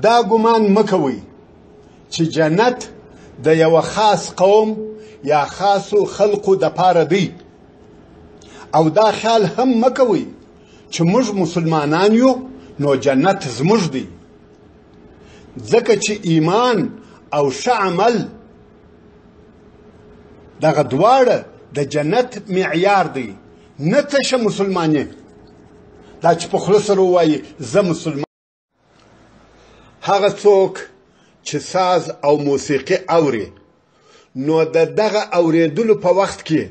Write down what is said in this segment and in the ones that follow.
دا ګمان مه کوئ چې جنت د یو خاص قوم یا خاصو خلقو دپاره دی او دا خیال هم مه کوئ چې موږ مسلمانان یو نو جنت زموږ دی ځکه چې ایمان او ښه عمل دغه دواړه د جنت معیار دی نه تشه مسلماني دا چې په خوله سره ووایي زه مسلمان هغه څوک چې ساز او موسیقي اوري نو د دغه اورېدلو په وخت کې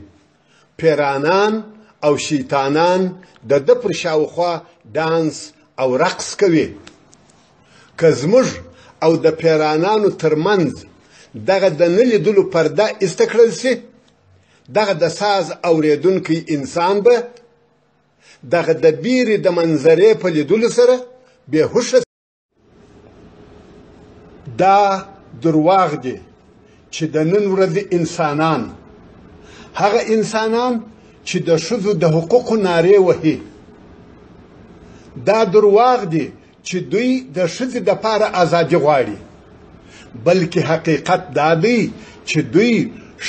پیرانان او شیطانان د ده پر شاوخوا ډانس او رقص کوي که زموږ او د پیرانانو ترمنځ دغه د نه لیدلو پرده ایسته کړل سي دغه د ساز اورېدونکی انسان به دغه د بیرې د منظرې په لیدلو سره بېهوشه دا درواغ دی چې د نن ورځې انسانان هغه انسانان چې د ښځو د حقوقو نارې وهي دا درواغ دی چې دوی د ښځې دپاره ازادي غواړي بلکې حقیقت دا دی چې دوی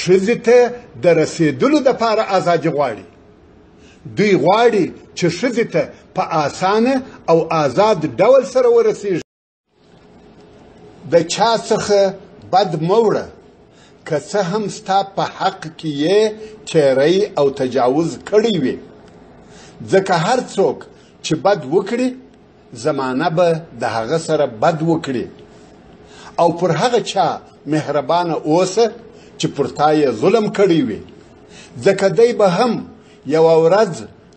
ښځې ته د رسېدلو دپاره ازادي غواړي دوی غواړي چې ښځې ته په اسانه او آزاد ډول سره ورسېږي د چا څخه بد مه وړه که څه هم ستا په حق کې یې تیری او تجاوز کړی وي ځکه هر څوک چې بد وکړي زمانه به د هغه سره بد وکړي او پر هغه چا مهربانه اوسه چې پر تا یې ظلم کړی وي ځکه دی به هم یوه ورځ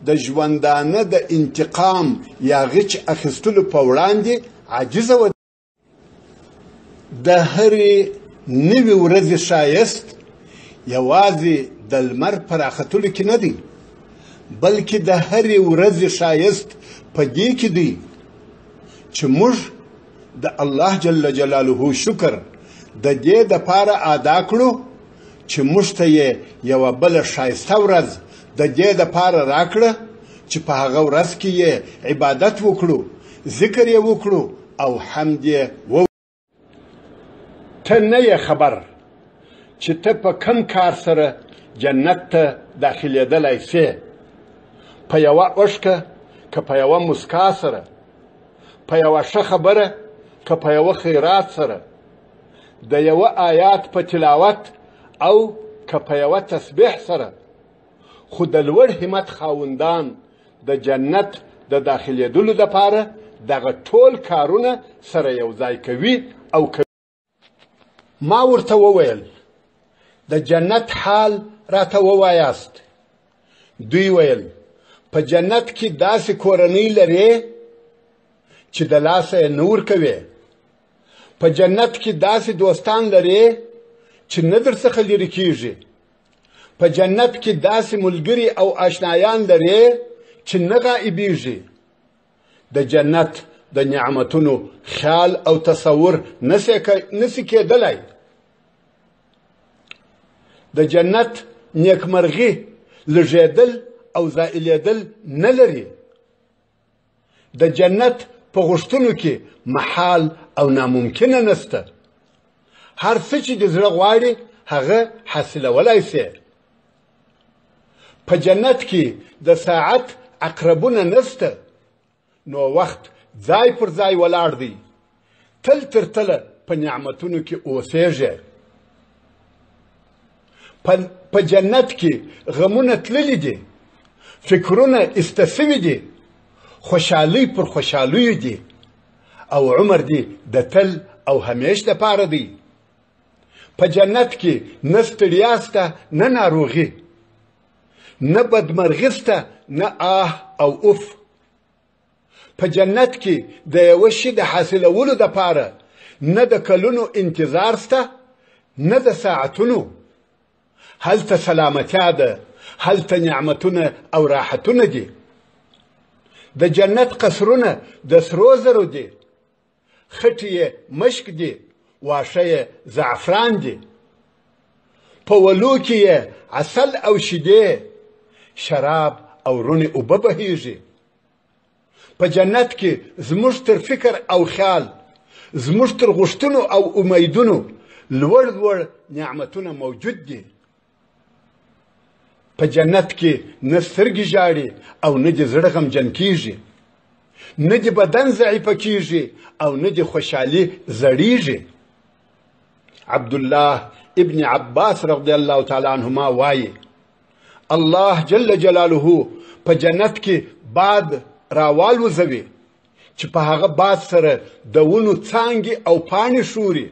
د ژوندانه د انتقام یا غچ اخیستلو په وړاندې عاجزه و د هرې نوې ورځې ښایست یوازې د لمر په راختلو کې نه دی بلکې د هرې ورځې ښایست په دې کې دی چې موږ د الله جل جلاله شکر د دې دپاره ادا کړو چې موږ ته یې یوه بله ښایسته ورځ د دې دپاره راکړه چې په هغه ورځ کې یې عبادت وکړو ذکر یې وکړو او حمد یې ته نه یې خبر چې ته په کم کار سره جنت ته داخلېدلی سې په یوه اوښکه که په یوه مسکا سره په یوه ښه خبره که په یوه خیرات سره د یوه آیات په تلاوت او که په یوه تسبیح سره خو د لوړ همت خاوندان د جنت د داخلېدلو دپاره دغه ټول کارونه سره یو ځای کوي او کوي ما ورته وویل د جنت حال راته ووایاست دوی ویل په جنت کې داسې کورنۍ لرې چې د لاسه یې نه ورکوې په جنت کې داسې دوستان لرې چې نه درڅخه لرې کېږي په جنت کې داسې ملګري او آشنایان لرې چې نه غایبېږي د جنت د نعمتونو خیال او تصور نسی کېدلی د جنت نیکمرغي لږېدل او زائلېدل نه لري د جنت په غوښتنو کې محال او ناممکنه نسته هر څه چې د زړه غواړي هغه حاصلولی سي په جنت کې د ساعت عقربونه نسته نو وخت ځای پر ځای ولاړ دی تل تر تله په نعمتونو کې اوسېږي په جنت کې غمونه تللي دي فکرونه ایسته سوي دي خوشحالۍ پر خوشحالیو دي او عمر دی د تل او همیش دپاره دی په جنت کې نه ستړیا سته نه ناروغي نه بدمرغي سته نه آه او اوف په جنت کې د یوه شي د حاصلولو دپاره نه د کلونو انتظار سته نه د ساعتونو هلته سلامتیا ده هلته نعمتونه او راحتونه دي د جنت قصرونه د سرو زرو دي خټې یې مشک دي واښه یې زعفران دي په ولو کې یې عسل او شیدې شراب او رونې اوبه بهیږي په جنت کې زموږ تر فکر او خیال زموږ تر غوښتنو او امیدونو لوړ لوړ نعمتونه موجود دي. په جنت کې نه سترګې ژاړي او نه دې زړه غمجن کیږي، نه دې بدن ضعیفه کیږي او نه دې خوشحالي زړیږي. عبدالله ابن عباس رضی الله تعالی عنهما وایي الله جل جلاله په جنت کې باد راوالوزوي چې په هغه باد سره د ونو څانګې او پاڼې شوري،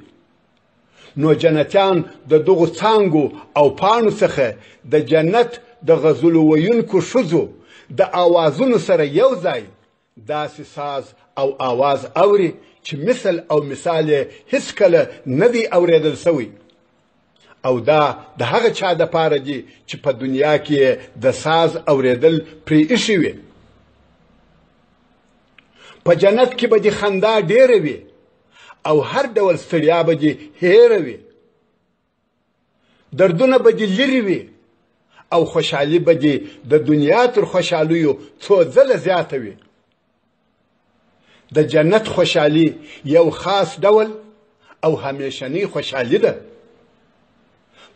نو جنتیان د دغو څانګو او پاڼو څخه د جنت د غزلو ویونکو ښځو د آوازونو سره یو ځای داسې ساز او آواز اوري چې مثل او مثال یې هیڅکله نه دی اورېدل سوی. او دا د هغه چا دپاره دي چې په دنیا کې د ساز اورېدل پرې ایښي وي. په جنت کې به دې خندا ډېره وي او هر ډول ستړیا به دې هېره وي، دردونه به دې لرې وي او خوشحالي به دې د دنیا تر خوشحالیو څو ځله زیاته وي. د جنت خوشحالي یو خاص ډول او همیشنی خوشحالي ده.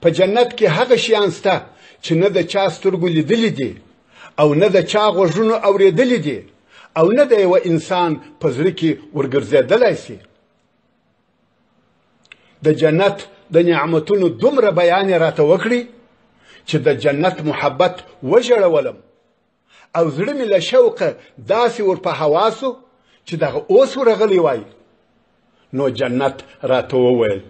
په جنت کې هغه شیان شته چې نه د چا سترګو لیدلي دي او نه د چا غوږونو اورېدلي دي او نه د یوه انسان په زړه کې ورګرځېدلی سي. د جنت د نعمتونو دومره بیان یې راته وکړي چې د جنت محبت وژړولم او زړه مې له شوقه داسې ور په حواسو چې دغه اوس ورغلی وای. نو جنت راته وویل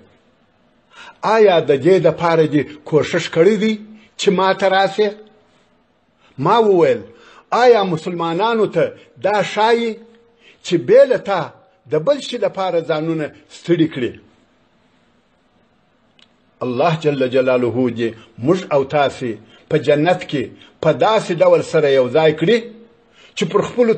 آیا د دې دپاره دې کوښښ کړی دی چې ما ته راسې؟ ما وویل آیا مسلمانانو ته دا ښایي چې بې له تا د بل شي دپاره ځانونه ستړي کړي؟ الله جل جلاله دې موږ او تاسې په جنت کې په داسې ډول سره یو ځای کړي چې پر خپلو